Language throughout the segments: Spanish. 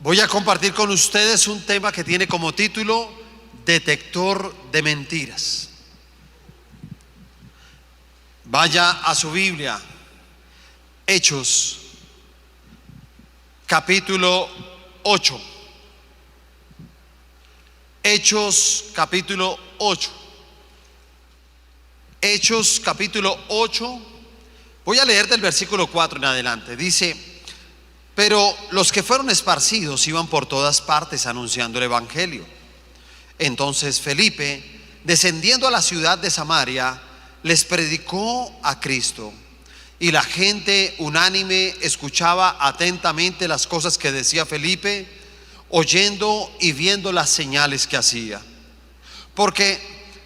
Voy a compartir con ustedes un tema que tiene como título Detector de mentiras. Vaya a su Biblia, Hechos, capítulo 8. Hechos, capítulo 8. Hechos, capítulo 8. Voy a leer del versículo 4 en adelante. Dice: pero los que fueron esparcidos iban por todas partes anunciando el evangelio. Entonces Felipe, descendiendo a la ciudad de Samaria, les predicó a Cristo. Y la gente unánime escuchaba atentamente las cosas que decía Felipe, oyendo y viendo las señales que hacía. Porque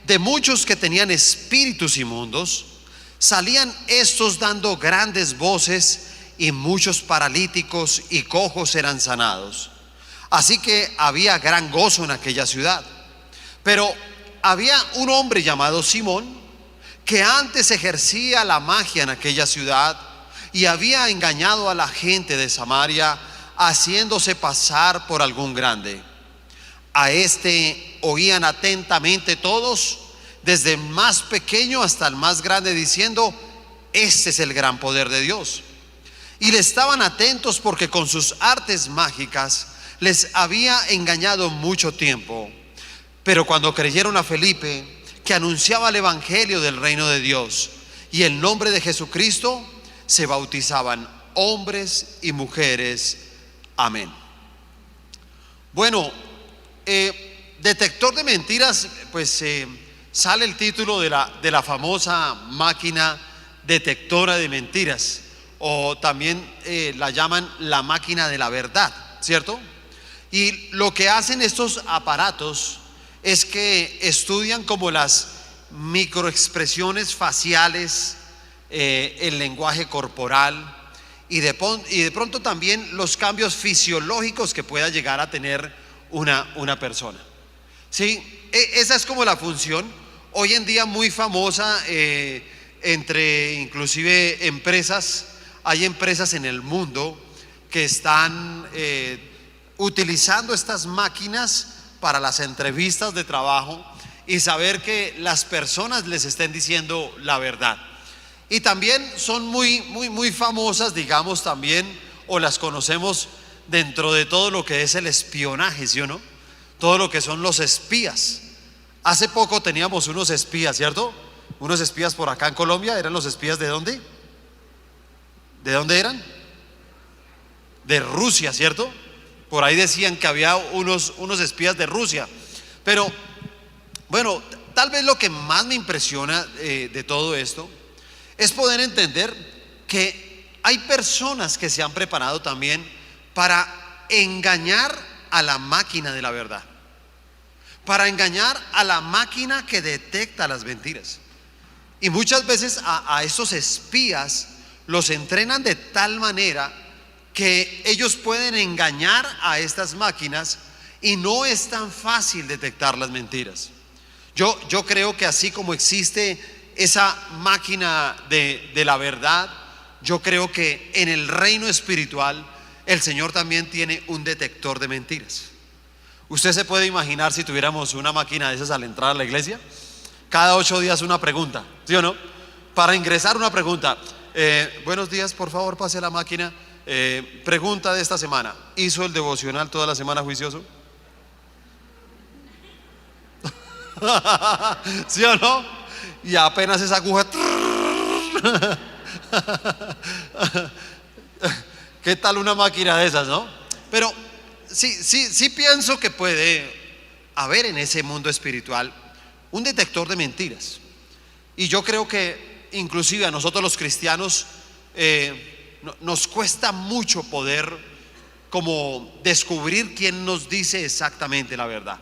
de muchos que tenían espíritus inmundos, salían estos dando grandes voces, y muchos paralíticos y cojos eran sanados. Así que había gran gozo en aquella ciudad. Pero había un hombre llamado Simón, que antes ejercía la magia en aquella ciudad y había engañado a la gente de Samaria, haciéndose pasar por algún grande. A este oían atentamente todos, desde el más pequeño hasta el más grande, diciendo: este es el gran poder de Dios. Y le estaban atentos porque con sus artes mágicas les había engañado mucho tiempo. Pero cuando creyeron a Felipe, que anunciaba el evangelio del reino de Dios y el nombre de Jesucristo, se bautizaban hombres y mujeres. Amén. Bueno, detector de mentiras, pues sale el título de la famosa máquina detectora de mentiras, o también la llaman la máquina de la verdad, ¿cierto? Y lo que hacen estos aparatos es que estudian como las microexpresiones faciales, el lenguaje corporal y de pronto también los cambios fisiológicos que pueda llegar a tener una persona. ¿Sí? Esa es como la función hoy en día muy famosa entre inclusive empresas. Hay empresas en el mundo que están utilizando estas máquinas para las entrevistas de trabajo y saber que las personas les estén diciendo la verdad. Y también son muy famosas, digamos, también, o las conocemos dentro de todo lo que es el espionaje, ¿sí o no? Todo lo que son los espías. Hace poco teníamos unos espías, ¿cierto? Unos espías por acá en Colombia. ¿Eran los espías de dónde? ¿De dónde eran? De Rusia, ¿cierto? Por ahí decían que había unos espías de Rusia. Pero bueno, tal vez lo que más me impresiona de todo esto es poder entender que hay personas que se han preparado también para engañar a la máquina de la verdad, para engañar a la máquina que detecta las mentiras. Y muchas veces a esos espías los entrenan de tal manera que ellos pueden engañar a estas máquinas y no es tan fácil detectar las mentiras. Yo creo que así como existe esa máquina de la verdad, yo creo que en el reino espiritual el Señor también tiene un detector de mentiras. Usted se puede imaginar si tuviéramos una máquina de esas al entrar a la iglesia, cada 8 días una pregunta, ¿sí o no? Para ingresar una pregunta. Buenos días, por favor pase a la máquina. Pregunta de esta semana: ¿hizo el devocional toda la semana juicioso? ¿Sí o no? Y apenas esa aguja. ¿Qué tal una máquina de esas, no? Pero sí pienso que puede haber en ese mundo espiritual un detector de mentiras. Y yo creo que inclusive a nosotros los cristianos nos cuesta mucho poder como descubrir quién nos dice exactamente la verdad,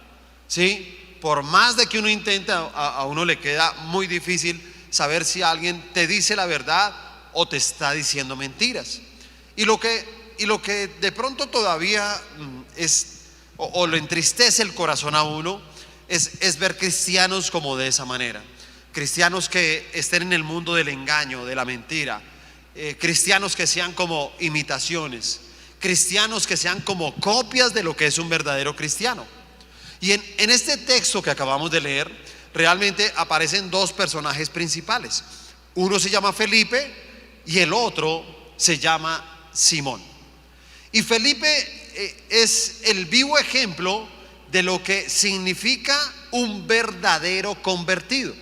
¿sí? Por más de que uno intenta, a uno le queda muy difícil saber si alguien te dice la verdad o te está diciendo mentiras. Y lo que de pronto todavía es o le entristece el corazón a uno es ver cristianos como de esa manera. Cristianos que estén en el mundo del engaño, de la mentira, cristianos que sean como imitaciones, cristianos que sean como copias de lo que es un verdadero cristiano. Y en este texto que acabamos de leer, realmente aparecen dos personajes principales. Uno se llama Felipe y el otro se llama Simón. Y Felipe es el vivo ejemplo de lo que significa un verdadero convertido.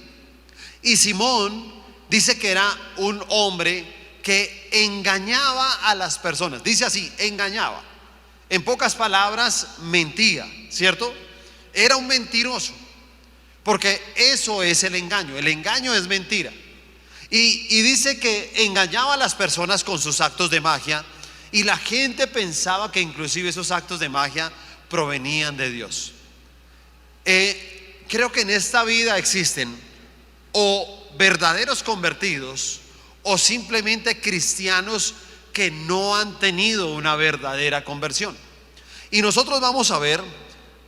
Y Simón dice que era un hombre que engañaba a las personas. Dice así, engañaba. En pocas palabras, mentía, ¿cierto? Era un mentiroso, porque eso es el engaño. El engaño es mentira. Y dice que engañaba a las personas con sus actos de magia, y la gente pensaba que inclusive esos actos de magia provenían de Dios. Creo que en esta vida existen o verdaderos convertidos o simplemente cristianos que no han tenido una verdadera conversión. Y nosotros vamos a ver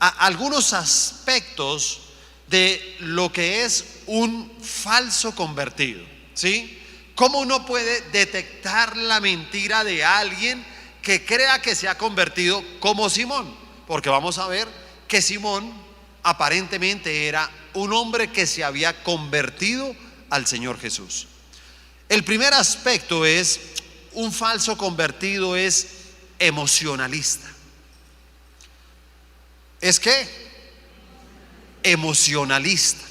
algunos aspectos de lo que es un falso convertido, ¿sí? ¿Cómo uno puede detectar la mentira de alguien que crea que se ha convertido como Simón? Porque vamos a ver que Simón aparentemente era un hombre que se había convertido al Señor Jesús. El primer aspecto es, un falso convertido es emocionalista. ¿Es qué? Emocionalista.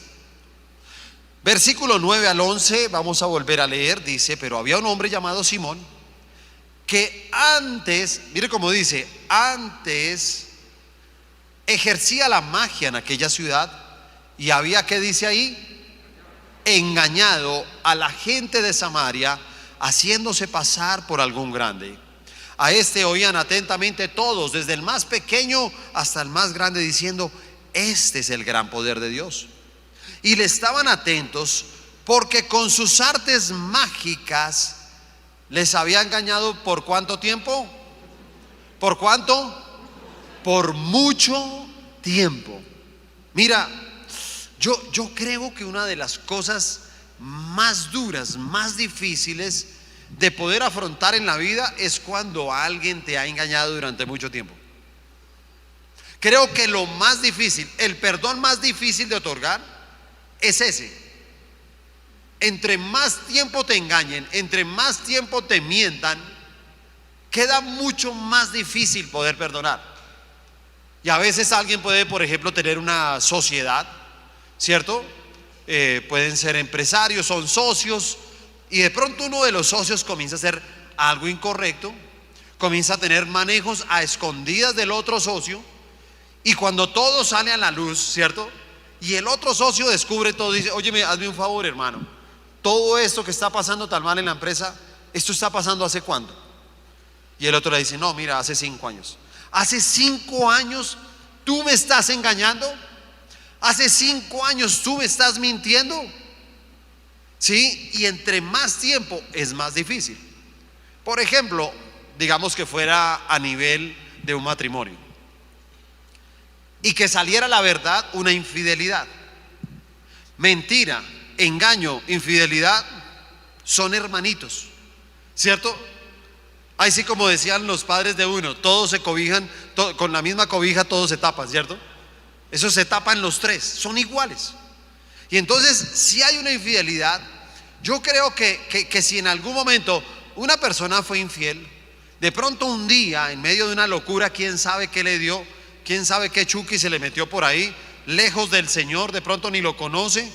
Versículo 9 al 11, vamos a volver a leer, dice: pero había un hombre llamado Simón que antes, mire cómo dice, antes ejercía la magia en aquella ciudad y había, ¿qué dice ahí? Engañado a la gente de Samaria, haciéndose pasar por algún grande. A este oían atentamente todos, desde el más pequeño hasta el más grande, diciendo: este es el gran poder de Dios. Y le estaban atentos porque con sus artes mágicas les había engañado. ¿Por cuánto tiempo? ¿Por cuánto? Por mucho tiempo. Mira, yo creo que una de las cosas más duras, más difíciles de poder afrontar en la vida es cuando alguien te ha engañado durante mucho tiempo. Creo que lo más difícil, el perdón más difícil de otorgar es ese. Entre más tiempo te engañen, entre más tiempo te mientan, queda mucho más difícil poder perdonar. Y a veces alguien puede, por ejemplo, tener una sociedad, ¿cierto? Pueden ser empresarios, son socios, y de pronto uno de los socios comienza a hacer algo incorrecto, comienza a tener manejos a escondidas del otro socio, y cuando todo sale a la luz, ¿cierto? Y el otro socio descubre todo, dice: óyeme, hazme un favor, hermano, todo esto que está pasando tan mal en la empresa, ¿esto está pasando hace cuándo? Y el otro le dice: no, mira, hace 5 años. ¿Hace 5 años tú me estás engañando? ¿Hace 5 años tú me estás mintiendo? ¿Sí? Y entre más tiempo es más difícil. Por ejemplo, digamos que fuera a nivel de un matrimonio y que saliera la verdad, una infidelidad. Mentira, engaño, infidelidad son hermanitos, ¿cierto? Ahí sí, como decían los padres de uno, todos se cobijan, con la misma cobija todos se tapan, ¿cierto? Eso se tapan los tres, son iguales. Y entonces, si hay una infidelidad, yo creo que si en algún momento una persona fue infiel, de pronto un día, en medio de una locura, quién sabe qué le dio, quién sabe qué chuki se le metió por ahí, lejos del Señor, de pronto ni lo conoce,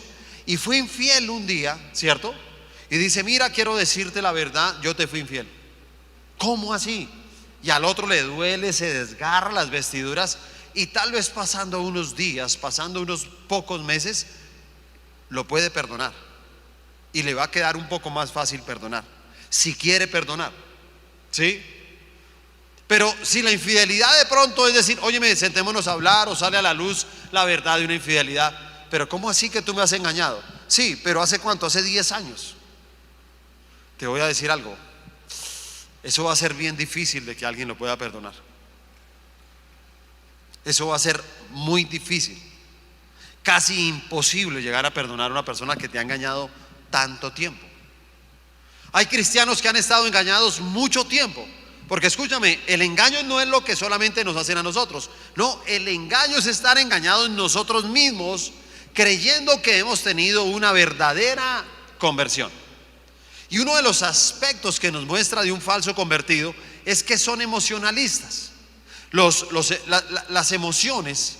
y fue infiel un día, ¿cierto? Y dice: mira, quiero decirte la verdad, yo te fui infiel. ¿Cómo así? Y al otro le duele, se desgarra las vestiduras, y tal vez pasando unos días, pasando unos pocos meses, lo puede perdonar, y le va a quedar un poco más fácil perdonar, si quiere perdonar, ¿sí? Pero si la infidelidad de pronto es decir: óyeme, sentémonos a hablar, o sale a la luz la verdad de una infidelidad. Pero ¿cómo así que tú me has engañado? Sí, pero ¿hace cuánto? Hace 10 años. Te voy a decir algo, eso va a ser bien difícil de que alguien lo pueda perdonar. Eso va a ser muy difícil, casi imposible llegar a perdonar a una persona que te ha engañado tanto tiempo. Hay cristianos que han estado engañados mucho tiempo, Porque escúchame, el engaño no es lo que solamente nos hacen a nosotros. No, el engaño es estar engañados en nosotros mismos, creyendo que hemos tenido una verdadera conversión. Y uno de los aspectos que nos muestra de un falso convertido es que son emocionalistas. Las emociones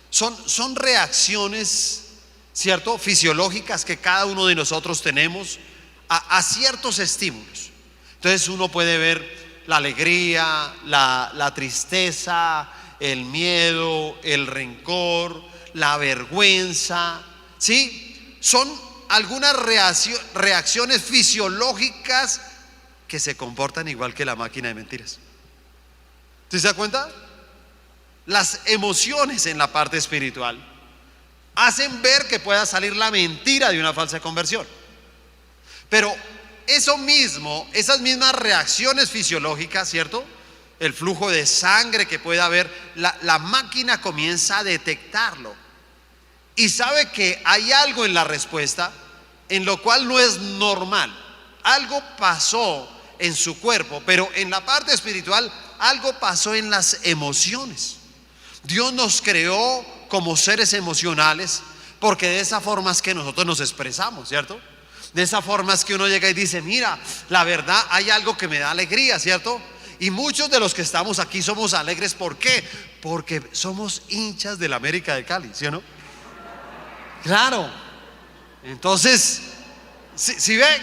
son reacciones, ¿cierto?, fisiológicas que cada uno de nosotros tenemos a ciertos estímulos. Entonces uno puede ver la alegría, la tristeza, el miedo, el rencor, la vergüenza, ¿sí? Son algunas reacciones fisiológicas que se comportan igual que la máquina de mentiras. ¿Sí se da cuenta? Las emociones en la parte espiritual hacen ver que pueda salir la mentira de una falsa conversión. Pero eso mismo, esas mismas reacciones fisiológicas, ¿cierto?, el flujo de sangre que pueda haber, la máquina comienza a detectarlo y sabe que hay algo en la respuesta en lo cual no es normal. Algo pasó en su cuerpo, pero en la parte espiritual algo pasó en las emociones. Dios nos creó como seres emocionales porque de esa forma es que nosotros nos expresamos, ¿cierto? De esa forma es que uno llega y dice, mira, la verdad hay algo que me da alegría, ¿cierto? Y muchos de los que estamos aquí somos alegres. ¿Por qué? Porque somos hinchas del América de Cali, ¿sí o no? Claro. Entonces, si ven,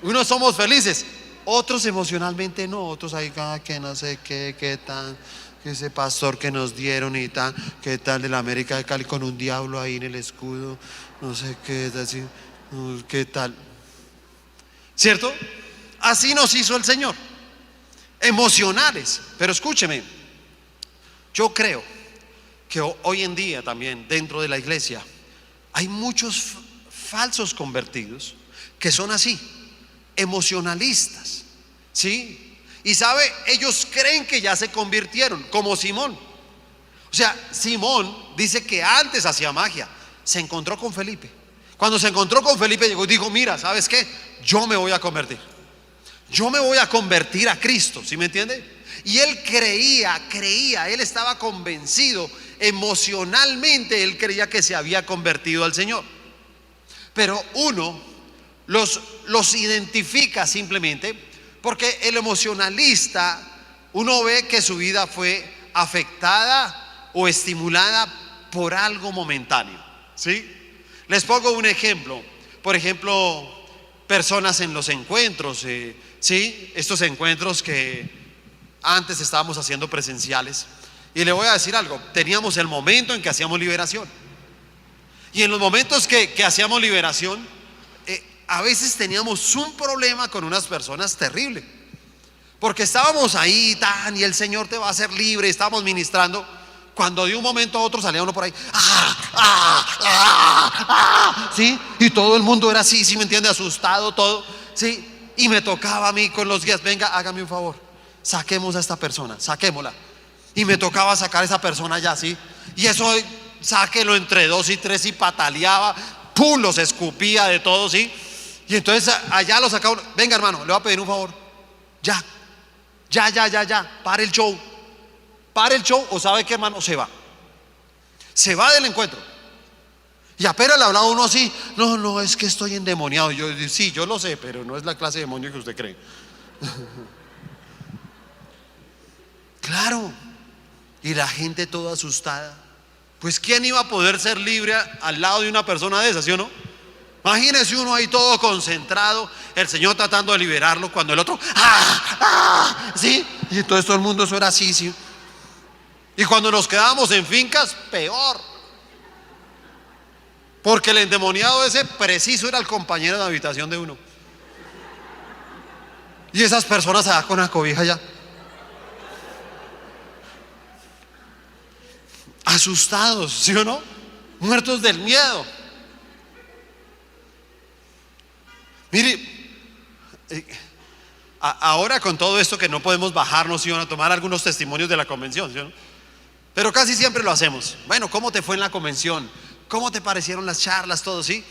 unos somos felices, otros emocionalmente no, otros hay que no sé qué tal, que ese pastor que nos dieron y tal, qué tal del América de Cali con un diablo ahí en el escudo, no sé qué, así, qué tal, ¿cierto? Así nos hizo el Señor, emocionales. Pero escúcheme, yo creo que hoy en día también dentro de la iglesia hay muchos falsos convertidos que son así, emocionalistas, ¿sí? Y sabe, ellos creen que ya se convirtieron, como Simón. O sea, Simón dice que antes hacía magia, se encontró con Felipe. Cuando se encontró con Felipe llegó y dijo, mira, ¿sabes qué? Yo me voy a convertir. Yo me voy a convertir a Cristo, ¿sí me entiende? Y él creía, él estaba convencido, emocionalmente él creía que se había convertido al Señor. Pero uno los identifica simplemente porque el emocionalista, uno ve que su vida fue afectada o estimulada por algo momentáneo, ¿sí? Les pongo un ejemplo. Por ejemplo, personas en los encuentros, ¿sí? Estos encuentros que antes estábamos haciendo presenciales. Y le voy a decir algo, teníamos el momento en que hacíamos liberación. Y en los momentos que hacíamos liberación, a veces teníamos un problema con unas personas terrible. Porque estábamos ahí y el Señor te va a hacer libre, estábamos ministrando, cuando de un momento a otro salía uno por ahí, ¿sí? Y todo el mundo era así, ¿sí me entiende? Asustado todo, ¿sí? Y me tocaba a mí con los guías, venga, hágame un favor, saquemos a esta persona, saquémosla. Y me tocaba sacar a esa persona ya, ¿sí? Y eso, sáquelo entre 2 y 3 y pataleaba, ¡pum!, los escupía de todo, ¿sí? Y entonces allá lo sacaba, venga hermano, le voy a pedir un favor, ya, pare el show, o sabe qué, hermano, se va del encuentro. Y apenas le hablaba uno así, no, es que estoy endemoniado. Yo, sí, yo lo sé, pero no es la clase de demonio que usted cree. Claro. Y la gente toda asustada. Pues ¿quién iba a poder ser libre al lado de una persona de esas, sí o no? Imagínese uno ahí todo concentrado, el Señor tratando de liberarlo, cuando el otro, ¿sí? Y entonces todo el mundo, eso era así, ¿sí? Y cuando nos quedábamos en fincas, peor. Porque el endemoniado ese preciso era el compañero de habitación de uno. Y esas personas allá con la cobija ya, asustados, ¿sí o no? Muertos del miedo. Mire, ahora con todo esto que no podemos bajarnos, ¿sí o no?, a tomar algunos testimonios de la convención, ¿sí o no? Pero casi siempre lo hacemos. Bueno, ¿cómo te fue en la convención? ¿Cómo te parecieron las charlas? Todo, ¿sí?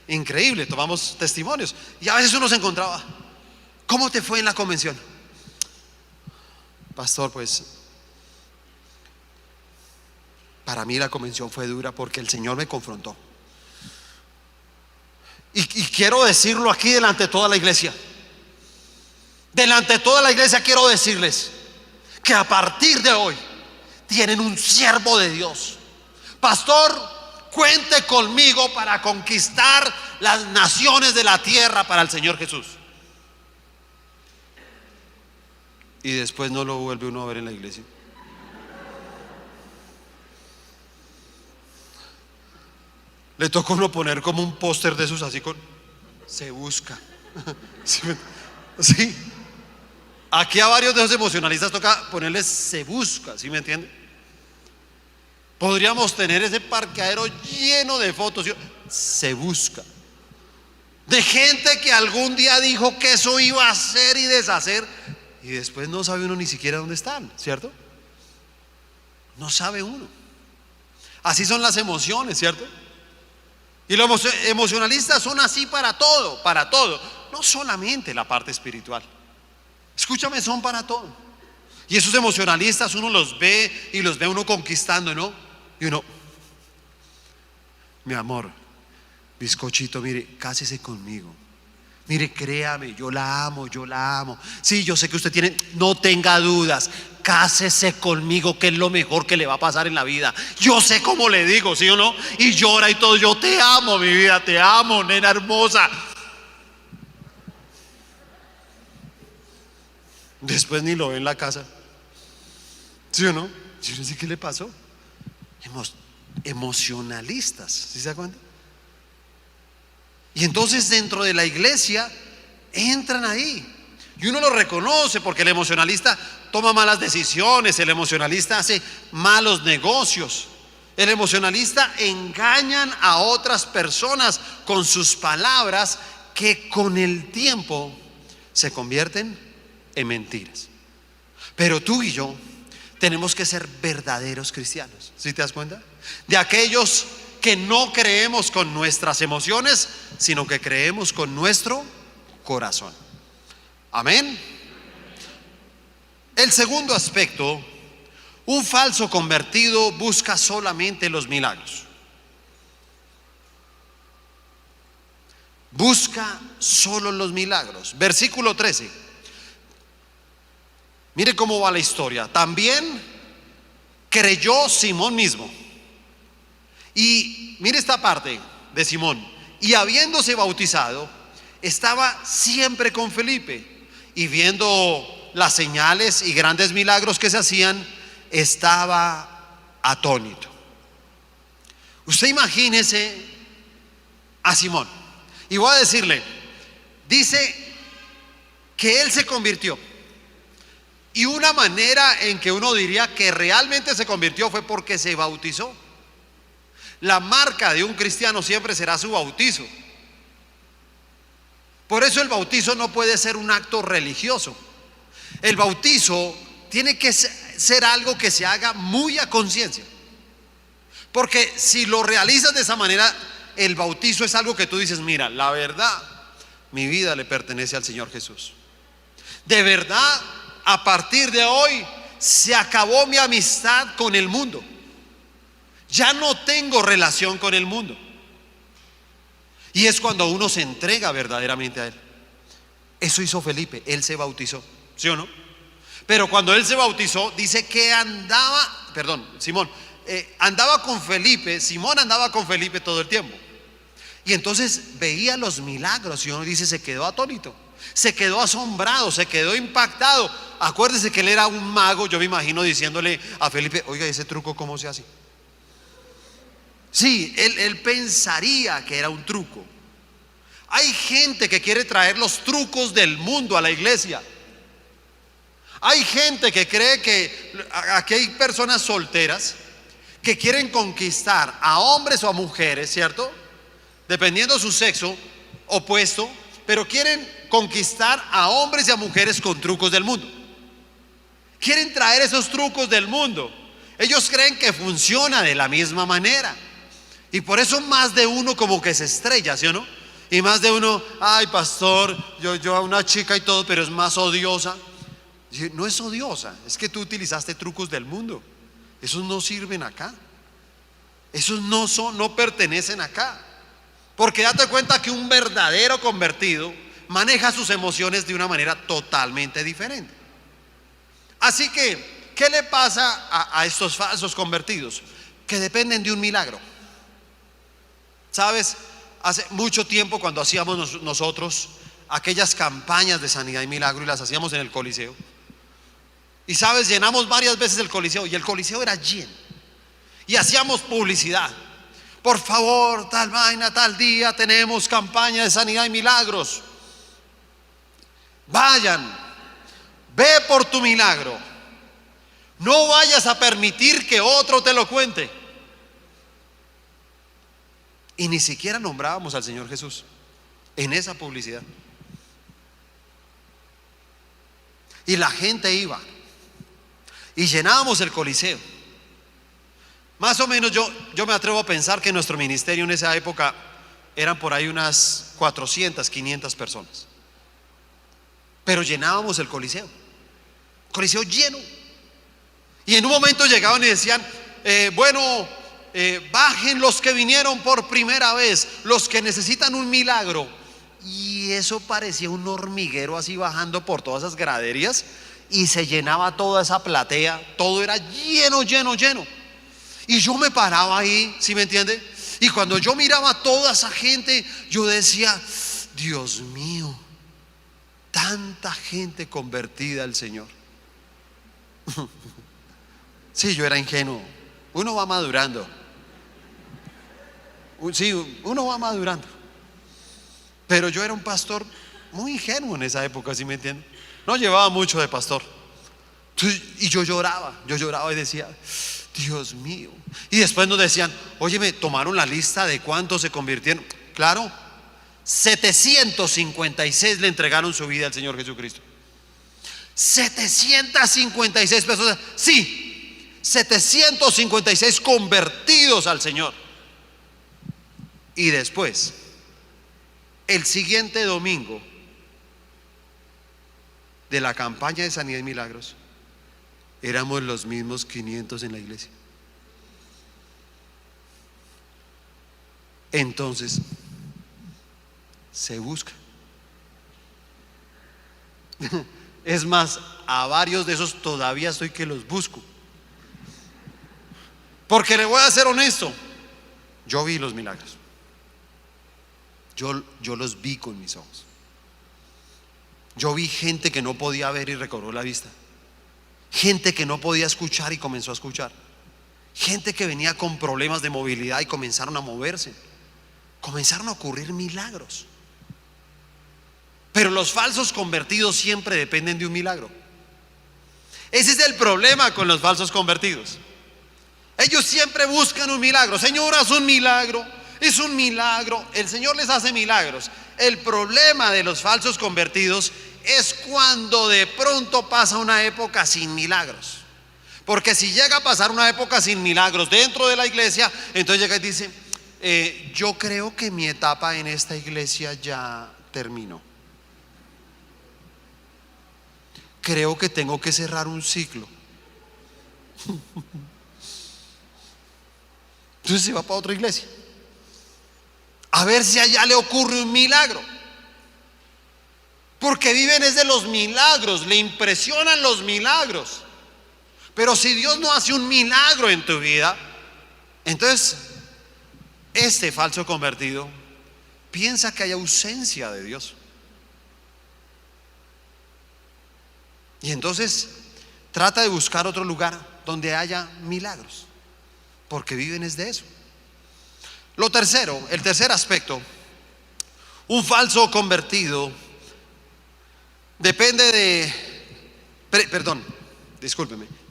Increíble, tomamos testimonios. Y a veces uno se encontraba, ¿cómo te fue en la convención? pastor, pues para mí la convención fue dura porque el Señor me confrontó. Y quiero decirlo aquí delante de toda la iglesia. Delante de toda la iglesia quiero decirles que a partir de hoy tienen un siervo de Dios. Pastor, cuente conmigo para conquistar las naciones de la tierra para el Señor Jesús. Y después no lo vuelve uno a ver en la iglesia. Le toca a uno poner como un póster de esos así con se busca. ¿Sí? Aquí a varios de esos emocionalistas toca ponerles se busca, ¿sí me entiende? Podríamos tener ese parqueadero lleno de fotos. Se busca. De gente que algún día dijo que eso iba a hacer y deshacer, y después no sabe uno ni siquiera dónde están, ¿cierto? No sabe uno. Así son las emociones, ¿cierto? Y los emocionalistas son así para todo, para todo. No solamente la parte espiritual. Escúchame, son para todo. Y esos emocionalistas uno los ve y los ve uno conquistando, ¿no? Y uno, mi amor, bizcochito, mire, cásese conmigo. Mire, créame, yo la amo, yo la amo. Sí, yo sé que usted tiene, no tenga dudas, cásese conmigo, que es lo mejor que le va a pasar en la vida. Yo sé cómo le digo, ¿sí o no? Y llora y todo, yo te amo, mi vida, te amo, nena hermosa. Después ni lo ve en la casa, ¿sí o no? Yo no sé qué le pasó. Emocionalistas, ¿sí se da cuenta? Y entonces dentro de la iglesia entran ahí. Y uno lo reconoce porque el emocionalista toma malas decisiones, el emocionalista hace malos negocios, el emocionalista engañan a otras personas con sus palabras que con el tiempo se convierten en mentiras. Pero tú y yo tenemos que ser verdaderos cristianos, ¿sí te das cuenta? De aquellos que no creemos con nuestras emociones, sino que creemos con nuestro corazón. Amén. El segundo aspecto, un falso convertido busca solamente los milagros. Busca solo los milagros. Versículo 13. Mire cómo va la historia. También creyó Simón mismo. Y mire esta parte de Simón. Y habiéndose bautizado, estaba siempre con Felipe. Y viendo las señales y grandes milagros que se hacían, estaba atónito. Usted imagínese a Simón. Y voy a decirle, dice que él se convirtió. Y una manera en que uno diría que realmente se convirtió fue porque se bautizó. La marca de un cristiano siempre será su bautizo. Por eso el bautizo no puede ser un acto religioso. El bautizo tiene que ser algo que se haga muy a conciencia. Porque si lo realizas de esa manera, el bautizo es algo que tú dices, mira, la verdad, mi vida le pertenece al Señor Jesús. De verdad, a partir de hoy se acabó mi amistad con el mundo. Ya no tengo relación con el mundo. Y es cuando uno se entrega verdaderamente a Él. Eso hizo Felipe, él se bautizó, ¿sí o no? Pero cuando él se bautizó, dice que Simón andaba con Felipe. Simón andaba con Felipe todo el tiempo. Y entonces veía los milagros y uno dice, se quedó atónito, se quedó asombrado, se quedó impactado. Acuérdese que él era un mago. Yo me imagino diciéndole a Felipe, oiga, ese truco ¿cómo se hace? Sí, él pensaría que era un truco. Hay gente que quiere traer los trucos del mundo a la iglesia. Hay gente que cree que aquí hay personas solteras que quieren conquistar a hombres o a mujeres, ¿cierto? Dependiendo su sexo opuesto, pero quieren conquistar a hombres y a mujeres con trucos del mundo. Quieren traer esos trucos del mundo. Ellos creen que funciona de la misma manera. Y por eso más de uno como que se estrella, ¿sí o no? Y más de uno, ay pastor, yo a una chica y todo, pero es más odiosa. No es odiosa, es que tú utilizaste trucos del mundo. Esos no sirven acá. Esos no pertenecen acá. Porque date cuenta que un verdadero convertido maneja sus emociones de una manera totalmente diferente. Así que, ¿qué le pasa a estos falsos convertidos? Que dependen de un milagro. ¿Sabes? Hace mucho tiempo, cuando hacíamos nosotros aquellas campañas de sanidad y milagro, y las hacíamos en el Coliseo, y sabes, llenamos varias veces el Coliseo, y el Coliseo era lleno, y hacíamos publicidad. Por favor, tal vaina, tal día tenemos campaña de sanidad y milagros. Vayan, ve por tu milagro. No vayas a permitir que otro te lo cuente. Y ni siquiera nombrábamos al Señor Jesús en esa publicidad. Y la gente iba y llenábamos el Coliseo. Más o menos yo me atrevo a pensar que nuestro ministerio en esa época eran por ahí unas 400, 500 personas. Pero llenábamos el Coliseo lleno. Y en un momento llegaban y decían, bajen los que vinieron por primera vez, los que necesitan un milagro. Y eso parecía un hormiguero así bajando por todas esas graderías, y se llenaba toda esa platea, todo era lleno, lleno, lleno. Y yo me paraba ahí, ¿sí me entiende? Y cuando yo miraba a toda esa gente, yo decía, Dios mío, tanta gente convertida al Señor. Sí, yo era ingenuo. Uno va madurando. Sí, uno va madurando. Pero yo era un pastor muy ingenuo en esa época, ¿sí me entiende? No llevaba mucho de pastor. Y yo lloraba y decía, Dios mío. Y después nos decían, oye, me tomaron la lista de cuántos se convirtieron. Claro, 756 le entregaron su vida al Señor Jesucristo. 756 personas. Sí, 756 convertidos al Señor. Y después, el siguiente domingo de la campaña de sanidad y milagros, éramos los mismos 500 en la iglesia. Entonces se busca. Es más, a varios de esos todavía estoy que los busco. Porque le voy a ser honesto, yo vi los milagros. Yo los vi con mis ojos. Yo vi gente que no podía ver y recobró la vista. Gente que no podía escuchar y comenzó a escuchar. Gente que venía con problemas de movilidad y comenzaron a moverse. Comenzaron a ocurrir milagros. Pero los falsos convertidos siempre dependen de un milagro. Ese es el problema con los falsos convertidos. Ellos siempre buscan un milagro. Señor, haz un milagro. Es un milagro. El Señor les hace milagros. El problema de los falsos convertidos es cuando de pronto pasa una época sin milagros. Porque si llega a pasar una época sin milagros dentro de la iglesia, entonces llega y dice, yo creo que mi etapa en esta iglesia ya terminó. Creo que tengo que cerrar un ciclo. Entonces se va para otra iglesia a ver si allá le ocurre un milagro. Porque viven es de los milagros, le impresionan los milagros. Pero si Dios no hace un milagro en tu vida, entonces este falso convertido piensa que hay ausencia de Dios. Y entonces trata de buscar otro lugar donde haya milagros, porque viven es de eso. Lo tercero, el tercer aspecto, un falso convertido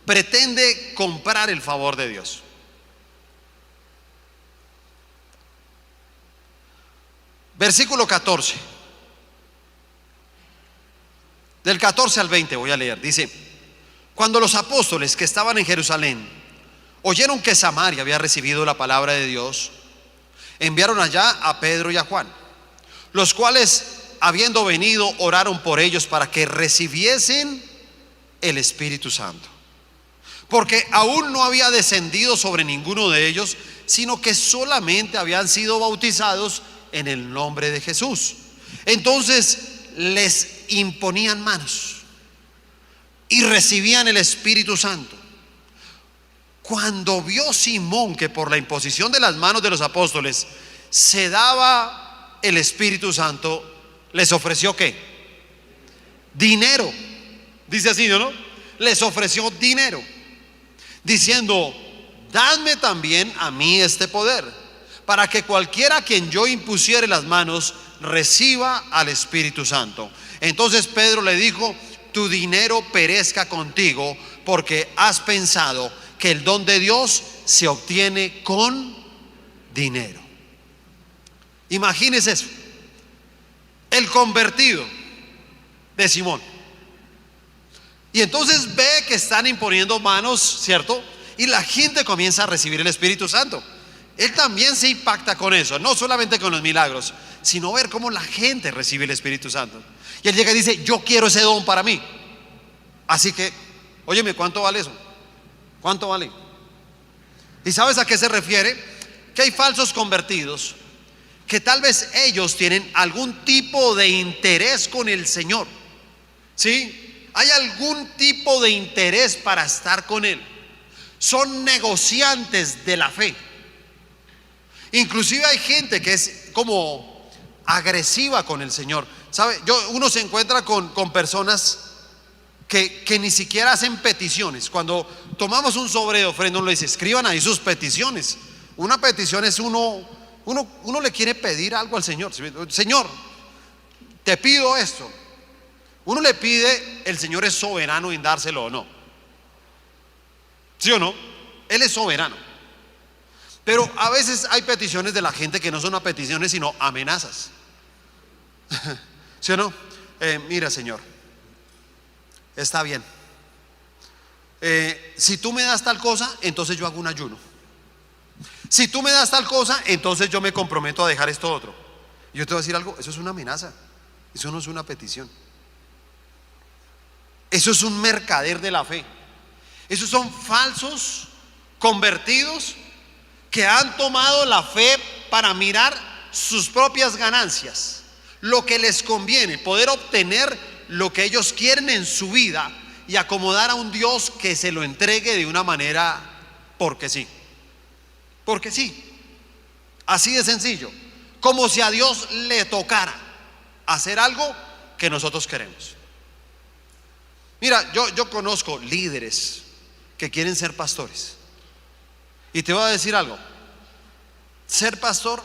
pretende comprar el favor de Dios. Versículo 14. Del 14 al 20 voy a leer. Dice: cuando los apóstoles que estaban en Jerusalén oyeron que Samaria había recibido la palabra de Dios, enviaron allá a Pedro y a Juan, los cuales, habiendo venido, oraron por ellos para que recibiesen el Espíritu Santo, porque aún no había descendido sobre ninguno de ellos, sino que solamente habían sido bautizados en el nombre de Jesús. Entonces les imponían manos y recibían el Espíritu Santo. Cuando vio Simón que por la imposición de las manos de los apóstoles se daba el Espíritu Santo, les ofreció ¿qué? Dinero. Dice así, ¿no? Les ofreció dinero, diciendo: dadme también a mí este poder, para que cualquiera a quien yo impusiere las manos reciba al Espíritu Santo. Entonces Pedro le dijo: tu dinero perezca contigo, porque has pensado que el don de Dios se obtiene con dinero. Imagínese eso, el convertido de Simón. Y entonces ve que están imponiendo manos, ¿cierto? Y la gente comienza a recibir el Espíritu Santo. Él también se impacta con eso, no solamente con los milagros, sino ver cómo la gente recibe el Espíritu Santo. Y él llega y dice: yo quiero ese don para mí. Así que, óyeme, ¿cuánto vale eso? ¿Cuánto vale? ¿Y sabes a qué se refiere? Que hay falsos convertidos que tal vez ellos tienen algún tipo de interés con el Señor, ¿sí? Hay algún tipo de interés para estar con Él. Son negociantes de la fe. Inclusive hay gente que es como agresiva con el Señor, ¿sabe? Uno se encuentra con personas que ni siquiera hacen peticiones. Cuando tomamos un sobre de ofrenda, uno le dice: escriban ahí sus peticiones. Una petición es uno le quiere pedir algo al Señor. Señor, te pido esto. Uno le pide, el Señor es soberano en dárselo o no. ¿Sí o no? Él es soberano. Pero a veces hay peticiones de la gente que no son peticiones sino amenazas. ¿Sí o no? Mira, Señor, está bien, si tú me das tal cosa, entonces yo hago un ayuno. Si tú me das tal cosa, entonces yo me comprometo a dejar esto otro. Y yo te voy a decir algo: eso es una amenaza, eso no es una petición. Eso es un mercader de la fe. Esos son falsos convertidos que han tomado la fe para mirar sus propias ganancias, lo que les conviene, poder obtener lo que ellos quieren en su vida y acomodar a un Dios que se lo entregue de una manera porque sí. Porque sí. Así de sencillo. Como si a Dios le tocara hacer algo que nosotros queremos. Mira, yo conozco líderes que quieren ser pastores. Y te voy a decir algo: ser pastor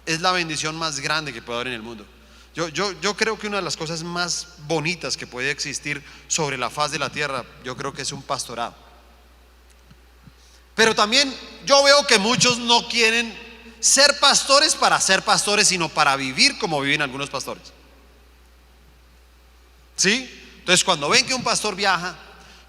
es la bendición más grande que puede haber en el mundo. Yo creo que una de las cosas más bonitas que puede existir sobre la faz de la tierra, yo creo que es un pastorado. Pero también yo veo que muchos no quieren ser pastores para ser pastores, sino para vivir como viven algunos pastores. ¿Sí? Entonces, cuando ven que un pastor viaja,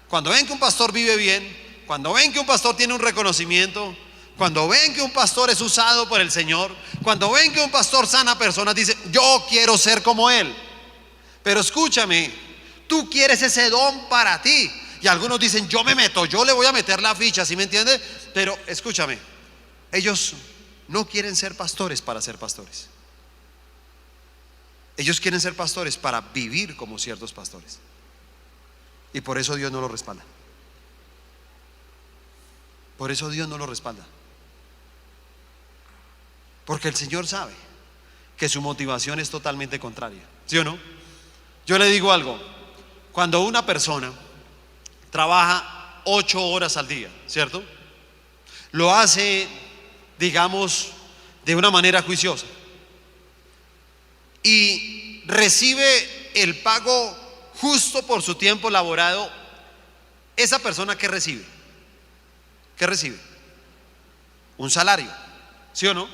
cuando ven que un pastor vive bien, cuando ven que un pastor tiene un reconocimiento, cuando ven que un pastor es usado por el Señor, cuando ven que un pastor sana personas, dicen: yo quiero ser como él. Pero escúchame, tú quieres ese don para ti. Y algunos dicen: yo me meto, yo le voy a meter la ficha, ¿sí me entiendes? Pero escúchame, ellos no quieren ser pastores para ser pastores. Ellos quieren ser pastores para vivir como ciertos pastores. Y por eso Dios no los respalda. Por eso Dios no los respalda. Porque el Señor sabe que su motivación es totalmente contraria. ¿Sí o no? Yo le digo algo: cuando una persona trabaja 8 horas al día, ¿cierto? Lo hace, digamos, de una manera juiciosa y recibe el pago justo por su tiempo laborado. Esa persona, ¿qué recibe? ¿Qué recibe? Un salario, ¿sí o no?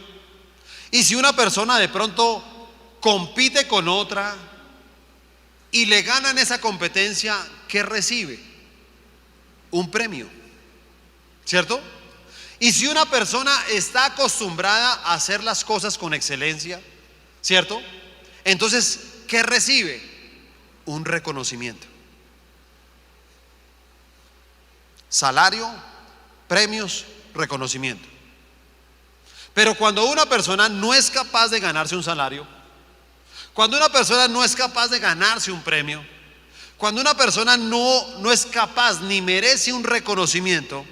Y si una persona de pronto compite con otra y le gana en esa competencia, ¿qué recibe? Un premio, ¿cierto? Y si una persona está acostumbrada a hacer las cosas con excelencia, ¿cierto? Entonces, ¿qué recibe? Un reconocimiento. salario, premios, reconocimiento. Pero cuando una persona no es capaz de ganarse un salario, cuando una persona no es capaz de ganarse un premio, cuando una persona no es capaz ni merece un reconocimiento,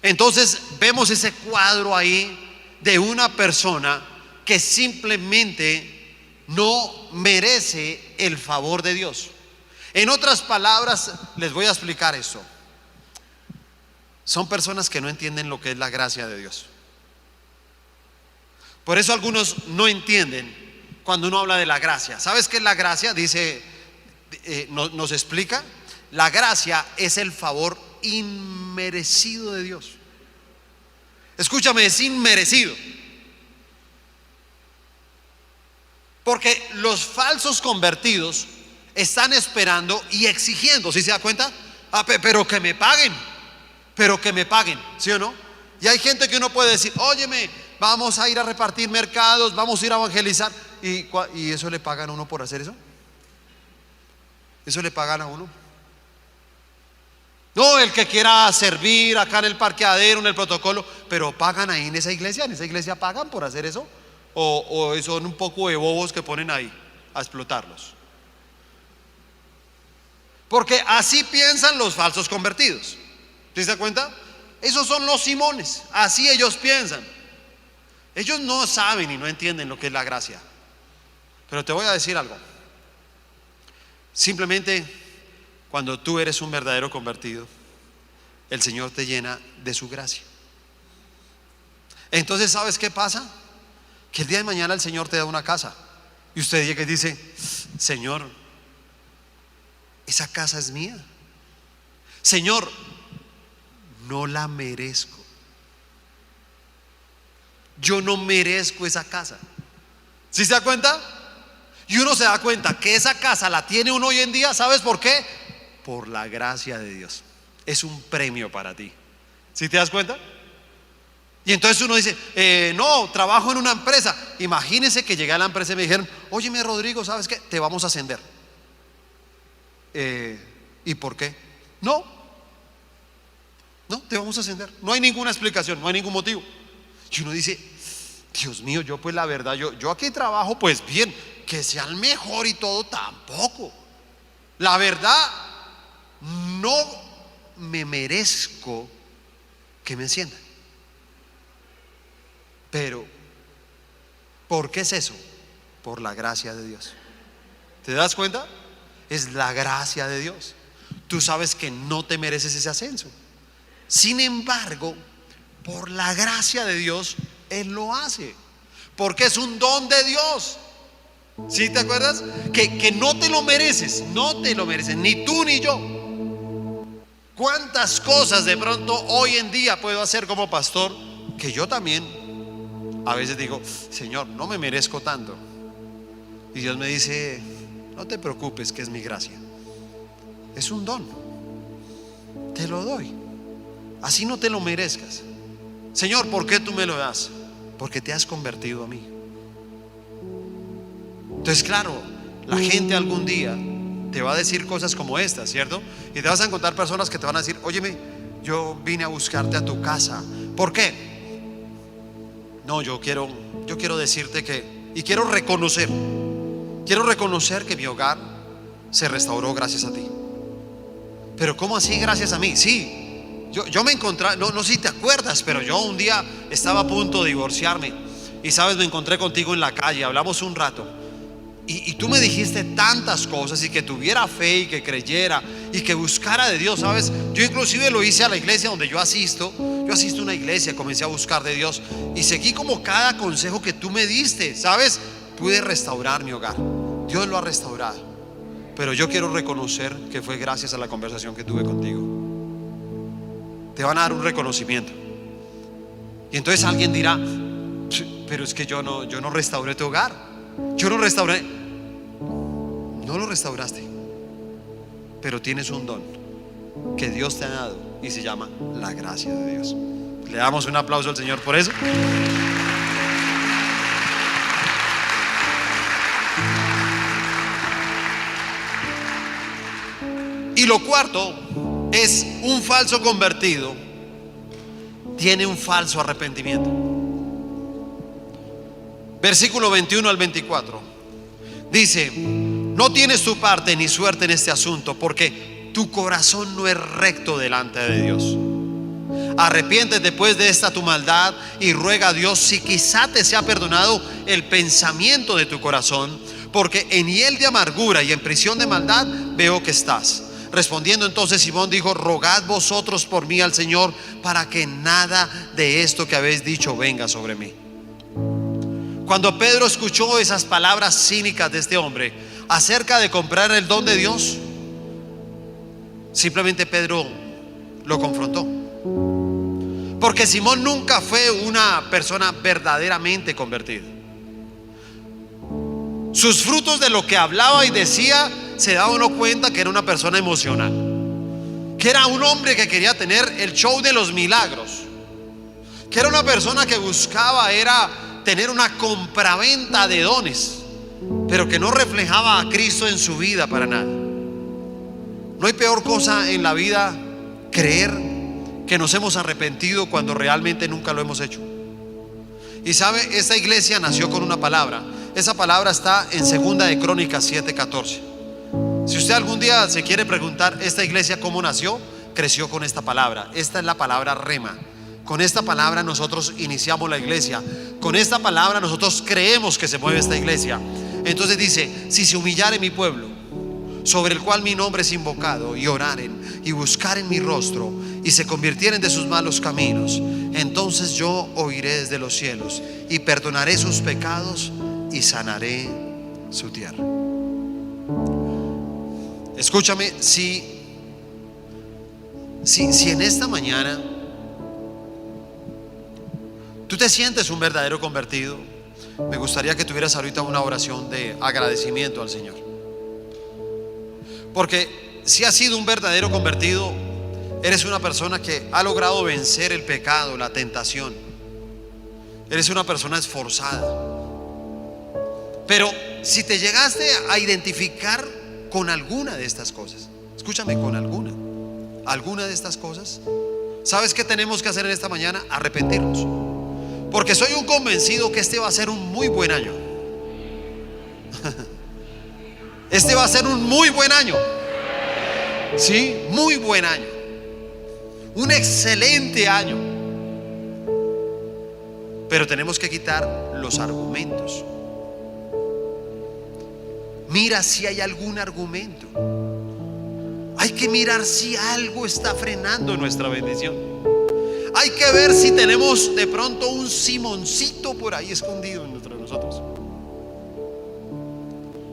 entonces vemos ese cuadro ahí de una persona que simplemente no merece el favor de Dios. En otras palabras, les voy a explicar esto. Son personas que no entienden lo que es la gracia de Dios. Por eso algunos no entienden cuando uno habla de la gracia. ¿Sabes qué es la gracia? Dice, nos explica. La gracia es el favor inmerecido de Dios. Escúchame, es inmerecido. Porque los falsos convertidos están esperando y exigiendo, ¿sí se da cuenta? Pero que me paguen, ¿sí o no? Y hay gente que uno puede decir, óyeme, vamos a ir a repartir mercados, vamos a ir a evangelizar. ¿Y eso le pagan a uno por hacer eso? ¿Eso le pagan a uno? No, el que quiera servir acá en el parqueadero, en el protocolo, pero pagan ahí en esa iglesia pagan por hacer eso. O son un poco de bobos que ponen ahí a explotarlos. Porque así piensan los falsos convertidos. ¿Te das cuenta? Esos son los Simones, así ellos piensan. Ellos no saben y no entienden lo que es la gracia. Pero te voy a decir algo. Simplemente cuando tú eres un verdadero convertido, el Señor te llena de su gracia. Entonces, ¿sabes qué pasa? Que el día de mañana el Señor te da una casa y usted llega y dice, Señor, esa casa es mía. Señor, no la merezco. Yo no merezco esa casa. ¿Sí se da cuenta? Y uno se da cuenta que esa casa la tiene uno hoy en día. ¿Sabes por qué? Por la gracia de Dios. Es un premio para ti. ¿Sí te das cuenta? Y entonces uno dice, no, trabajo en una empresa. Imagínense que llegué a la empresa y me dijeron, óyeme Rodrigo, ¿sabes qué? Te vamos a ascender. ¿Y por qué? No, te vamos a ascender. No hay ninguna explicación, no hay ningún motivo. Y uno dice, Dios mío, yo pues la verdad, yo aquí trabajo pues bien, que sea el mejor y todo, tampoco. La verdad, no me merezco que me asciendan. Pero, ¿por qué es eso? Por la gracia de Dios. ¿Te das cuenta? Es la gracia de Dios. Tú sabes que no te mereces ese ascenso. Sin embargo, por la gracia de Dios, Él lo hace. Porque es un don de Dios. ¿Sí te acuerdas? Que no te lo mereces, ni tú ni yo. ¿Cuántas cosas de pronto hoy en día puedo hacer como pastor que yo también a veces digo, Señor, no me merezco tanto? Y Dios me dice, no te preocupes, que es mi gracia. Es un don, te lo doy. Así no te lo merezcas. Señor, ¿por qué tú me lo das? Porque te has convertido a mí. Entonces, claro, la gente algún día te va a decir cosas como estas, ¿cierto? Y te vas a encontrar personas que te van a decir, óyeme, yo vine a buscarte a tu casa. ¿Por qué? No, yo quiero decirte que, y quiero reconocer que mi hogar se restauró gracias a ti. Pero ¿cómo así gracias a mí? Sí, yo me encontré, no sé si te acuerdas, pero yo un día estaba a punto de divorciarme. Y sabes, me encontré contigo en la calle, hablamos un rato. Y tú me dijiste tantas cosas, y que tuviera fe y que creyera y que buscara de Dios, ¿sabes? Yo inclusive lo hice a la iglesia donde yo asisto a una iglesia, comencé a buscar de Dios y seguí como cada consejo que tú me diste, ¿sabes? Pude restaurar mi hogar, Dios lo ha restaurado. Pero yo quiero reconocer que fue gracias a la conversación que tuve contigo. Te van a dar un reconocimiento. Y entonces alguien dirá, pero es que yo no restauré tu hogar. Yo no restauré. No lo restauraste, pero tienes un don que Dios te ha dado y se llama la gracia de Dios. Le damos un aplauso al Señor por eso. Y lo cuarto es un falso convertido, tiene un falso arrepentimiento. Versículo 21 al 24 dice: no tienes tu parte ni suerte en este asunto, porque tu corazón no es recto delante de Dios. Arrepiéntete pues de esta tu maldad y ruega a Dios si quizá te sea perdonado el pensamiento de tu corazón, porque en hiel de amargura y en prisión de maldad veo que estás. Respondiendo entonces Simón dijo: rogad vosotros por mí al Señor, para que nada de esto que habéis dicho venga sobre mí. Cuando Pedro escuchó esas palabras cínicas de este hombre acerca de comprar el don de Dios, simplemente Pedro lo confrontó. Porque Simón nunca fue una persona verdaderamente convertida. Sus frutos de lo que hablaba y decía, se daba uno cuenta que era una persona emocional, que era un hombre que quería tener el show de los milagros, que era una persona que buscaba era tener una compraventa de dones, pero que no reflejaba a Cristo en su vida para nada. No hay peor cosa en la vida creer que nos hemos arrepentido cuando realmente nunca lo hemos hecho. Y sabe, esta iglesia nació con una palabra. Esa palabra está en 2 de Crónicas 7:14. Si usted algún día se quiere preguntar esta iglesia cómo nació, creció con esta palabra. Esta es la palabra rema. Con esta palabra nosotros iniciamos la iglesia. Con esta palabra nosotros creemos que se mueve esta iglesia. Entonces dice: si se humillare mi pueblo, sobre el cual mi nombre es invocado, y oraren y buscaren mi rostro, y se convirtieren de sus malos caminos, entonces yo oiré desde los cielos y perdonaré sus pecados y sanaré su tierra. Escúchame, si en esta mañana tú te sientes un verdadero convertido, me gustaría que tuvieras ahorita una oración de agradecimiento al Señor. Porque si has sido un verdadero convertido, eres una persona que ha logrado vencer el pecado, la tentación. Eres una persona esforzada. Pero si te llegaste a identificar con alguna de estas cosas, escúchame, con alguna de estas cosas, ¿sabes qué tenemos que hacer en esta mañana? Arrepentirnos. Porque soy un convencido que este va a ser un muy buen año. Este va a ser un muy buen año. Sí, muy buen año. Un excelente año. Pero tenemos que quitar los argumentos. Mira si hay algún argumento. Hay que mirar si algo está frenando nuestra bendición. Hay que ver si tenemos de pronto un Simoncito por ahí escondido entre nosotros.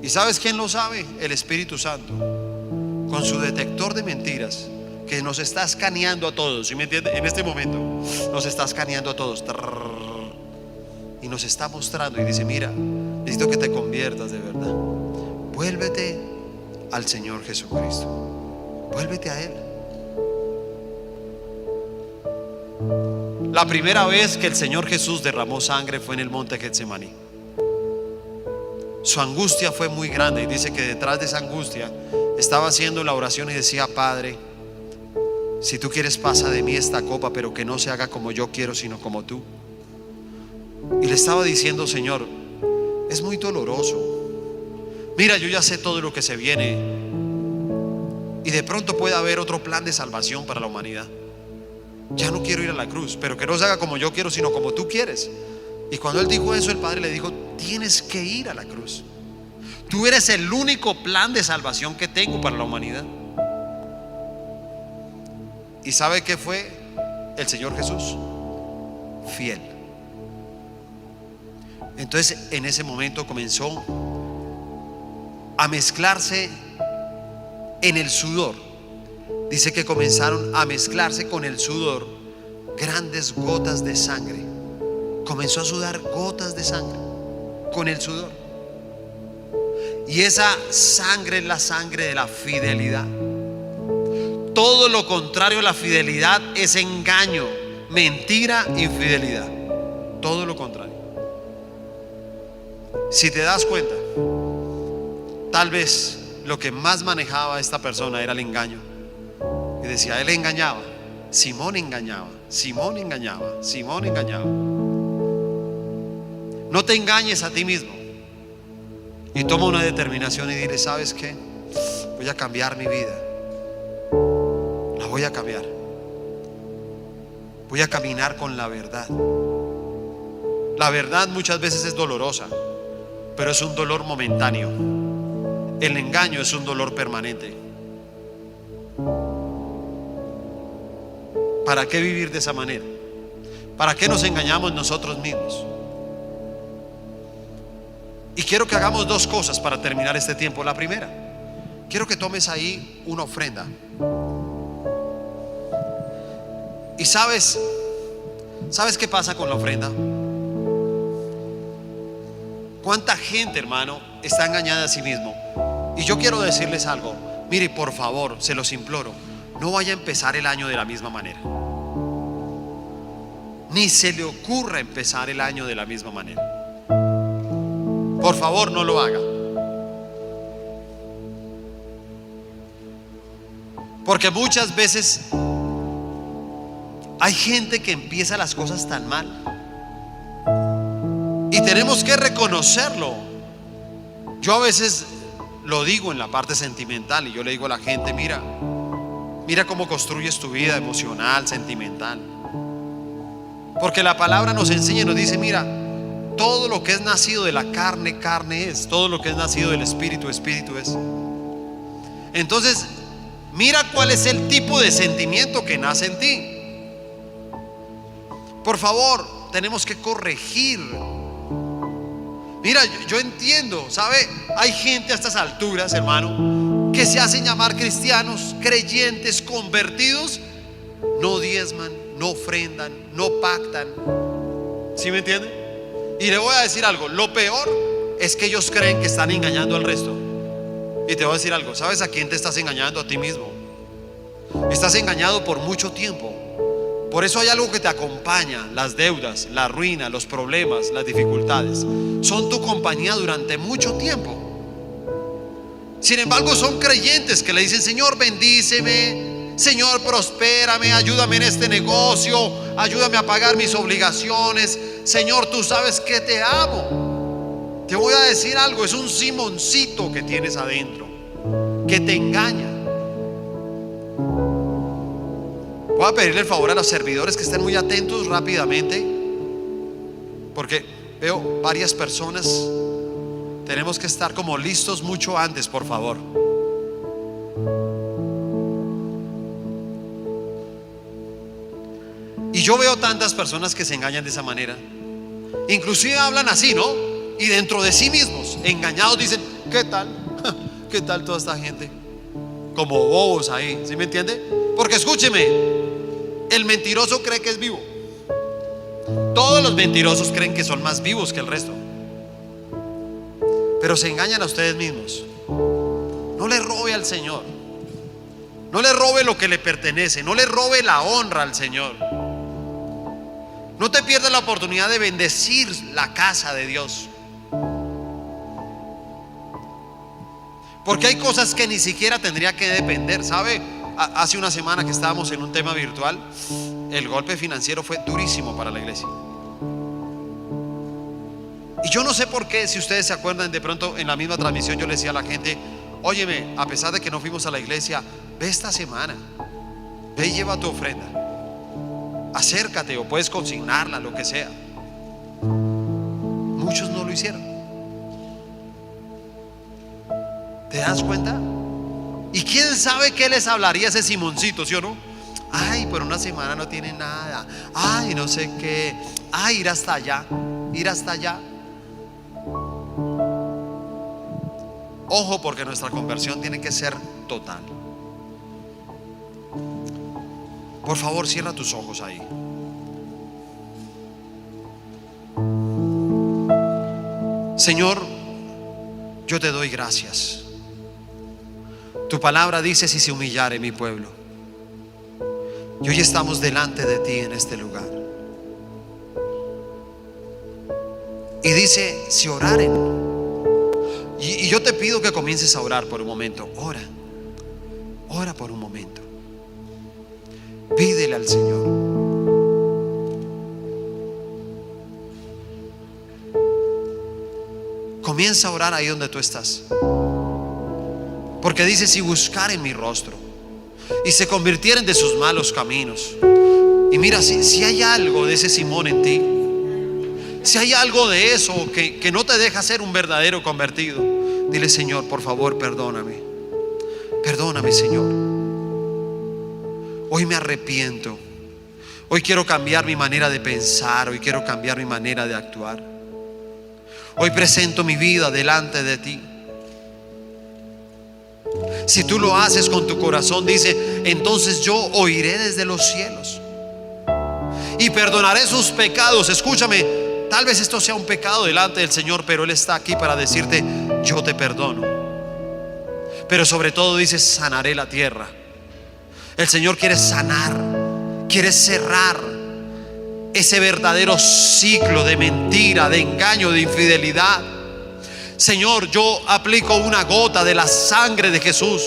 ¿Y sabes quién lo sabe? El Espíritu Santo, con su detector de mentiras, que nos está escaneando a todos. ¿Sí me entiende? En este momento nos está escaneando a todos y nos está mostrando y dice: mira, necesito que te conviertas de verdad. Vuélvete al Señor Jesucristo. Vuélvete a Él. La primera vez que el Señor Jesús derramó sangre fue en el monte Getsemaní. Su angustia fue muy grande, y dice que detrás de esa angustia estaba haciendo la oración y decía: Padre, si tú quieres, pasa de mí esta copa, pero que no se haga como yo quiero, sino como tú. Y le estaba diciendo: Señor, es muy doloroso. Mira, yo ya sé todo lo que se viene, y de pronto puede haber otro plan de salvación para la humanidad. Ya no quiero ir a la cruz, pero que no se haga como yo quiero, sino como tú quieres. Y cuando él dijo eso, el Padre le dijo: tienes que ir a la cruz. Tú eres el único plan de salvación que tengo para la humanidad. ¿Y sabe qué fue el Señor Jesús? Fiel. Entonces en ese momento comenzó a mezclarse en el sudor. Dice que comenzaron a mezclarse con el sudor grandes gotas de sangre. Comenzó a sudar gotas de sangre con el sudor. Y esa sangre es la sangre de la fidelidad. Todo lo contrario a la fidelidad es engaño, mentira, infidelidad. Todo lo contrario. Si te das cuenta, tal vez lo que más manejaba esta persona era el engaño. Y decía, él engañaba, Simón engañaba, Simón engañaba, Simón engañaba. No te engañes a ti mismo y toma una determinación y dile, ¿sabes qué? Voy a cambiar mi vida, la voy a cambiar, voy a caminar con la verdad. La verdad muchas veces es dolorosa, pero es un dolor momentáneo. El engaño es un dolor permanente. ¿Para qué vivir de esa manera? ¿Para qué nos engañamos nosotros mismos? Y quiero que hagamos dos cosas para terminar este tiempo. La primera, quiero que tomes ahí una ofrenda. Y ¿sabes qué pasa con la ofrenda? ¿Cuánta gente, hermano, está engañada a sí mismo? Y yo quiero decirles algo. Mire, por favor, se los imploro, no vaya a empezar el año de la misma manera. Ni se le ocurra empezar el año de la misma manera. Por favor, no lo haga. Porque muchas veces hay gente que empieza las cosas tan mal y tenemos que reconocerlo. Yo a veces lo digo en la parte sentimental y yo le digo a la gente, mira cómo construyes tu vida emocional, sentimental. Porque la palabra nos enseña y nos dice, mira, todo lo que es nacido de la carne, carne es. Todo lo que es nacido del espíritu, espíritu es. Entonces, mira cuál es el tipo de sentimiento que nace en ti. Por favor, tenemos que corregir. Mira, yo entiendo, ¿sabe? Hay gente a estas alturas, hermano, que se hacen llamar cristianos, creyentes, convertidos, no diezman, no ofrendan, no pactan. ¿Sí me entiende? Y le voy a decir algo, lo peor es que ellos creen que están engañando al resto. Y te voy a decir algo, ¿sabes a quién te estás engañando? A ti mismo. Estás engañado por mucho tiempo. Por eso hay algo que te acompaña: las deudas, la ruina, los problemas, las dificultades. Son tu compañía durante mucho tiempo. Sin embargo, son creyentes que le dicen, Señor, bendíceme, Señor, prospérame, ayúdame en este negocio, ayúdame a pagar mis obligaciones. Señor, tú sabes que te amo. Te voy a decir algo, es un Simoncito que tienes adentro que te engaña. Voy a pedirle el favor a los servidores que estén muy atentos rápidamente, porque veo varias personas. Tenemos que estar como listos mucho antes, por favor. Y yo veo tantas personas que se engañan de esa manera. Inclusive hablan así, ¿no? Y dentro de sí mismos, engañados, dicen, ¿qué tal? ¿Qué tal toda esta gente? Como bobos ahí, ¿sí me entiende? Porque escúcheme, el mentiroso cree que es vivo. Todos los mentirosos creen que son más vivos que el resto, pero se engañan a ustedes mismos. No le robe al Señor. No le robe lo que le pertenece. No le robe la honra al Señor. No te pierdas la oportunidad de bendecir la casa de Dios, porque hay cosas que ni siquiera tendría que depender. ¿Sabe? Hace una semana que estábamos en un tema virtual, el golpe financiero fue durísimo para la iglesia. Y yo no sé por qué, si ustedes se acuerdan, de pronto en la misma transmisión yo le decía a la gente, óyeme, a pesar de que no fuimos a la iglesia, ve esta semana, ve y lleva tu ofrenda, acércate, o puedes consignarla, lo que sea. Muchos no lo hicieron. ¿Te das cuenta? Y quién sabe qué les hablaría ese Simoncito, ¿sí o no? Ay, por una semana no tiene nada. Ay, no sé qué. Ay, ir hasta allá. Ir hasta allá. Ojo, porque nuestra conversión tiene que ser total. Por favor, cierra tus ojos ahí. Señor, yo te doy gracias. Tu palabra dice, si se humillare mi pueblo. Y hoy estamos delante de ti en este lugar. Y dice, si oraren. Y yo te pido que comiences a orar por un momento. Ora por un momento. Pídele al Señor. Comienza a orar ahí donde tú estás. Porque dice: si buscaren mi rostro y se convirtieren de sus malos caminos. Y mira, si hay algo de ese Simón en ti, si hay algo de eso que no te deja ser un verdadero convertido, dile: Señor, por favor, perdóname. Perdóname, Señor. Hoy me arrepiento. Hoy quiero cambiar mi manera de pensar. Hoy quiero cambiar mi manera de actuar. Hoy presento mi vida delante de ti. Si tú lo haces con tu corazón, dice: entonces yo oiré desde los cielos y perdonaré sus pecados. Escúchame, tal vez esto sea un pecado delante del Señor, pero Él está aquí para decirte: yo te perdono. Pero sobre todo dice: sanaré la tierra. El Señor quiere sanar, quiere cerrar ese verdadero ciclo de mentira, de engaño, de infidelidad. Señor, yo aplico una gota de la sangre de Jesús,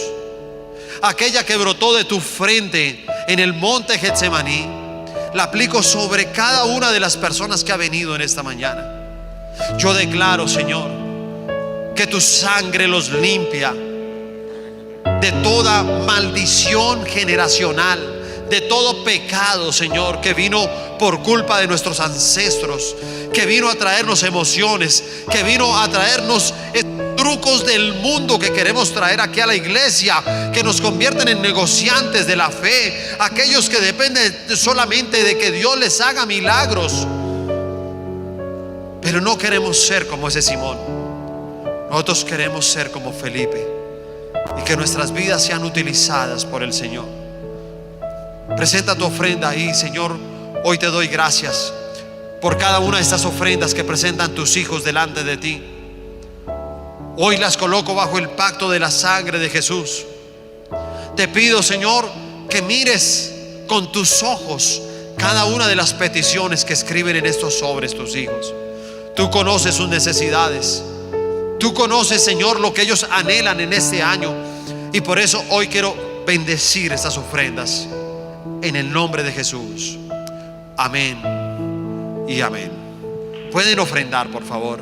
aquella que brotó de tu frente en el monte Getsemaní. La aplico sobre cada una de las personas que ha venido en esta mañana. Yo declaro, Señor, que tu sangre los limpia de toda maldición generacional, de todo pecado, Señor, que vino por culpa de nuestros ancestros, que vino a traernos emociones, que vino a traernos trucos del mundo que queremos traer aquí a la iglesia, que nos convierten en negociantes de la fe, aquellos que dependen solamente de que Dios les haga milagros. Pero no queremos ser como ese Simón. Nosotros queremos ser como Felipe, y que nuestras vidas sean utilizadas por el Señor. Presenta tu ofrenda ahí. Señor, hoy te doy gracias por cada una de estas ofrendas que presentan tus hijos delante de ti. Hoy las coloco bajo el pacto de la sangre de Jesús. Te pido, Señor, que mires con tus ojos cada una de las peticiones que escriben en estos sobres tus hijos. Tú conoces sus necesidades. Tú conoces, Señor, lo que ellos anhelan en este año. Y por eso hoy quiero bendecir estas ofrendas en el nombre de Jesús. Amén y amén. Pueden ofrendar, por favor.